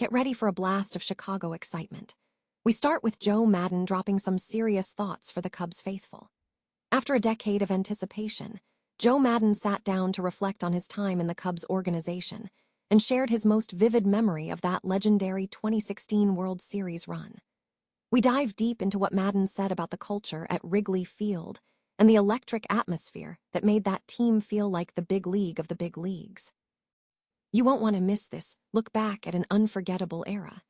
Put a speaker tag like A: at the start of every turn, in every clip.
A: Get ready for a blast of Chicago excitement. We start with Joe Maddon dropping some serious thoughts for the Cubs faithful. After a decade of anticipation, Joe Maddon sat down to reflect on his time in the Cubs organization and shared his most vivid memory of that legendary 2016 World Series run. We dive deep into what Maddon said about the culture at Wrigley Field and the electric atmosphere that made that team feel like the big league of the big leagues. You won't want to miss this. Look back at an unforgettable era.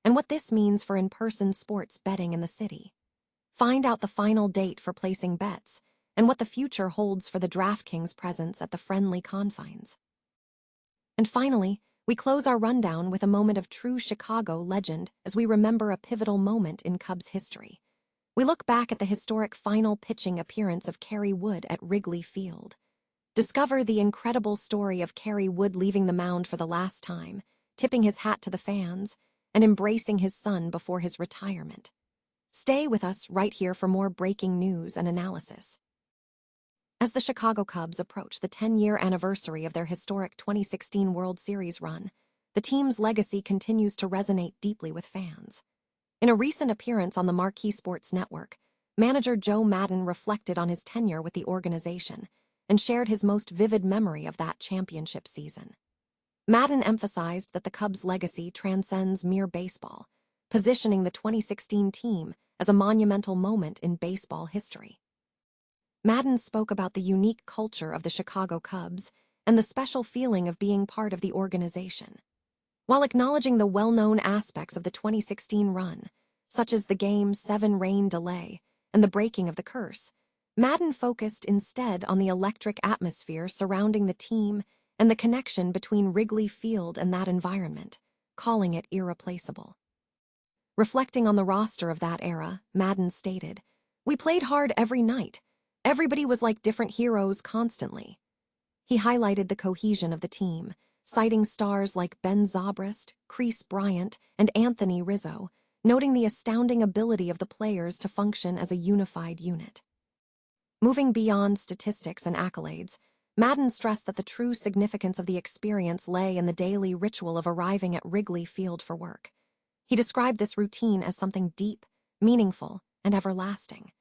A: And what this means for in-person sports betting in the city. Find out the final date for placing bets and what the future holds for the DraftKings presence at the friendly confines. And finally, we close our rundown with a moment of true Chicago legend as we remember a pivotal moment in Cubs history. We look back at the historic final pitching appearance of Kerry Wood at Wrigley Field. Discover the incredible story of Kerry Wood leaving the mound for the last time, tipping his hat to the fans, and embracing his son before his retirement. Stay with us right here for more breaking news and analysis. As the Chicago Cubs approach the 10-year anniversary of their historic 2016 World Series run, the team's legacy continues to resonate deeply with fans. In a recent appearance on the Marquee Sports Network, manager Joe Maddon reflected on his tenure with the organization and shared his most vivid memory of that championship season. Maddon emphasized that the Cubs' legacy transcends mere baseball, positioning the 2016 team as a monumental moment in baseball history. Maddon spoke about the unique culture of the Chicago Cubs and the special feeling of being part of the organization. While acknowledging the well-known aspects of the 2016 run, such as the Game 7 rain delay and the breaking of the curse, Maddon focused instead on the electric atmosphere surrounding the team and the connection between Wrigley Field and that environment, calling it irreplaceable. Reflecting on the roster of that era, Maddon stated, "We played hard every night. Everybody was like different heroes constantly." He highlighted the cohesion of the team, citing stars like Ben Zobrist, Chris Bryant, and Anthony Rizzo, noting the astounding ability of the players to function as a unified unit. Moving beyond statistics and accolades, Maddon stressed that the true significance of the experience lay in the daily ritual of arriving at Wrigley Field for work. He described this routine as something deep, meaningful, and everlasting.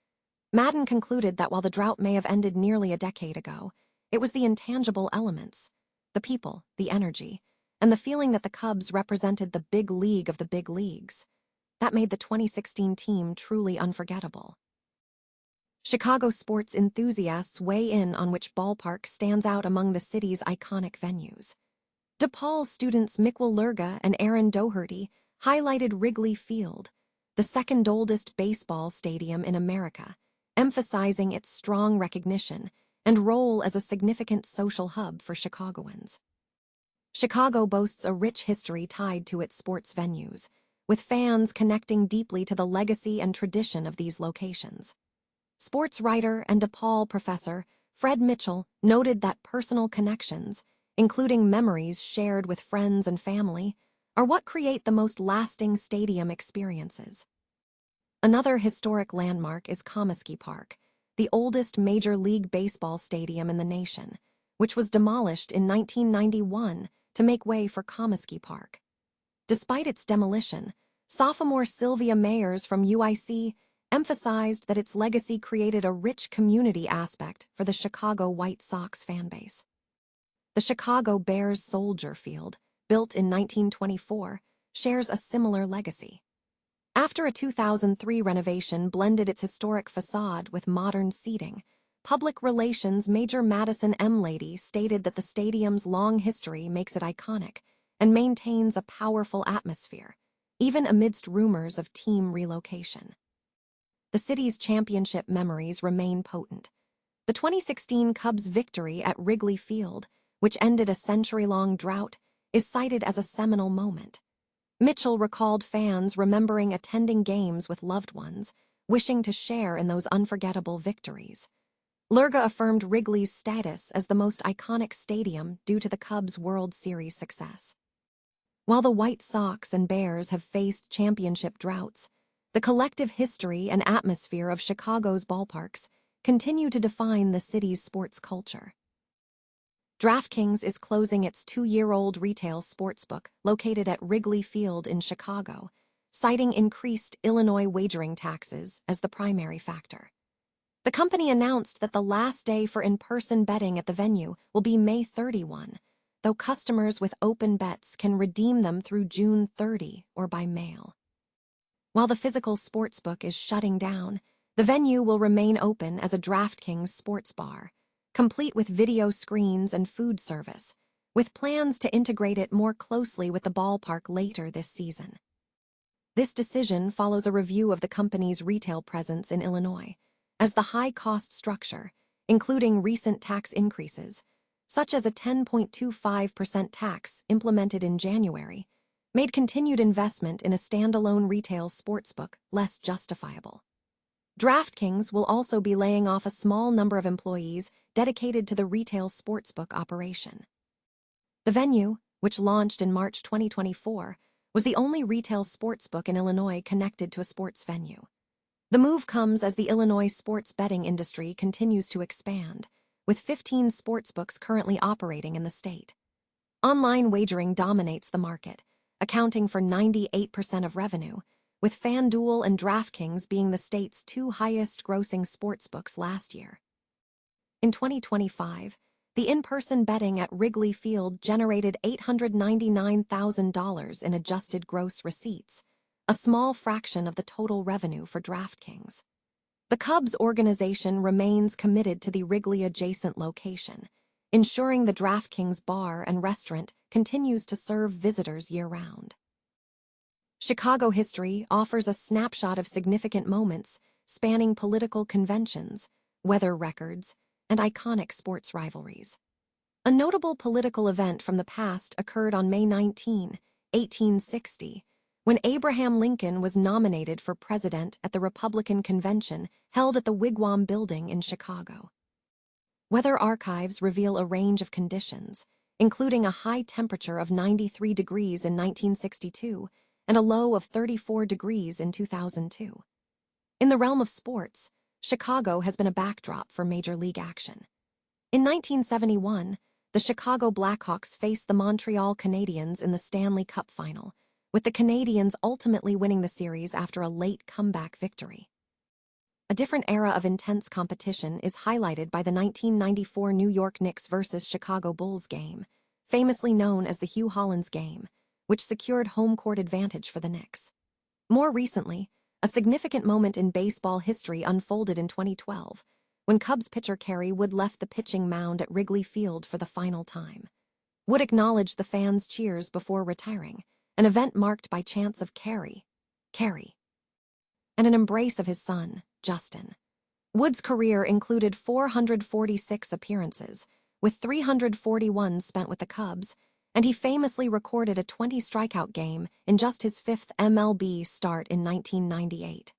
A: Maddon concluded that while the drought may have ended nearly a decade ago, it was the intangible elements, the people, the energy, and the feeling that the Cubs represented the big league of the big leagues, that made the 2016 team truly unforgettable. Chicago sports enthusiasts weigh in on which ballpark stands out among the city's iconic venues. DePaul students Mikkel Lurga and Aaron Doherty highlighted Wrigley Field, the second oldest baseball stadium in America, emphasizing its strong recognition and role as a significant social hub for Chicagoans. Chicago boasts a rich history tied to its sports venues, with fans connecting deeply to the legacy and tradition of these locations. Sports writer and DePaul professor Fred Mitchell noted that personal connections, including memories shared with friends and family, are what create the most lasting stadium experiences. Another historic landmark is Comiskey Park, the oldest Major League Baseball stadium in the nation, which was demolished in 1991 to make way for Comiskey Park. Despite its demolition, sophomore Sylvia Mayers from UIC emphasized that its legacy created a rich community aspect for the Chicago White Sox fanbase. The Chicago Bears Soldier Field, built in 1924, shares a similar legacy. After a 2003 renovation blended its historic facade with modern seating, public relations major Madison M. Lady stated that the stadium's long history makes it iconic and maintains a powerful atmosphere, even amidst rumors of team relocation. The city's championship memories remain potent. The 2016 Cubs' victory at Wrigley Field, which ended a century-long drought, is cited as a seminal moment. Mitchell recalled fans remembering attending games with loved ones, wishing to share in those unforgettable victories. Lurga affirmed Wrigley's status as the most iconic stadium due to the Cubs' World Series success. While the White Sox and Bears have faced championship droughts, the collective history and atmosphere of Chicago's ballparks continue to define the city's sports culture. DraftKings is closing its 2-year-old retail sportsbook located at Wrigley Field in Chicago, citing increased Illinois wagering taxes as the primary factor. The company announced that the last day for in-person betting at the venue will be May 31, though customers with open bets can redeem them through June 30 or by mail. While the physical sportsbook is shutting down, the venue will remain open as a DraftKings sports bar, complete with video screens and food service, with plans to integrate it more closely with the ballpark later this season. This decision follows a review of the company's retail presence in Illinois, as the high-cost structure, including recent tax increases, such as a 10.25% tax implemented in January, made continued investment in a standalone retail sportsbook less justifiable. DraftKings will also be laying off a small number of employees dedicated to the retail sportsbook operation. The venue, which launched in March 2024, was the only retail sportsbook in Illinois connected to a sports venue. The move comes as the Illinois sports betting industry continues to expand, with 15 sportsbooks currently operating in the state. Online wagering dominates the market, accounting for 98% of revenue, with FanDuel and DraftKings being the state's two highest-grossing sportsbooks last year. In 2025, the in-person betting at Wrigley Field generated $899,000 in adjusted gross receipts, a small fraction of the total revenue for DraftKings. The Cubs organization remains committed to the Wrigley-adjacent location, ensuring the DraftKings bar and restaurant continues to serve visitors year-round. Chicago history offers a snapshot of significant moments spanning political conventions, weather records, and iconic sports rivalries. A notable political event from the past occurred on May 19, 1860, when Abraham Lincoln was nominated for president at the Republican convention held at the Wigwam Building in Chicago. Weather archives reveal a range of conditions, including a high temperature of 93 degrees in 1962 and a low of 34 degrees in 2002. In the realm of sports, Chicago has been a backdrop for major league action. In 1971, the Chicago Blackhawks faced the Montreal Canadiens in the Stanley Cup Final, with the Canadiens ultimately winning the series after a late comeback victory. A different era of intense competition is highlighted by the 1994 New York Knicks vs. Chicago Bulls game, famously known as the Hugh Hollins game, which secured home court advantage for the Knicks. More recently, a significant moment in baseball history unfolded in 2012, when Cubs pitcher Kerry Wood left the pitching mound at Wrigley Field for the final time. Wood acknowledged the fans' cheers before retiring, an event marked by chants of Kerry, and an embrace of his son, Justin. Wood's career included 446 appearances, with 341 spent with the Cubs, and he famously recorded a 20-strikeout game in just his fifth MLB start in 1998.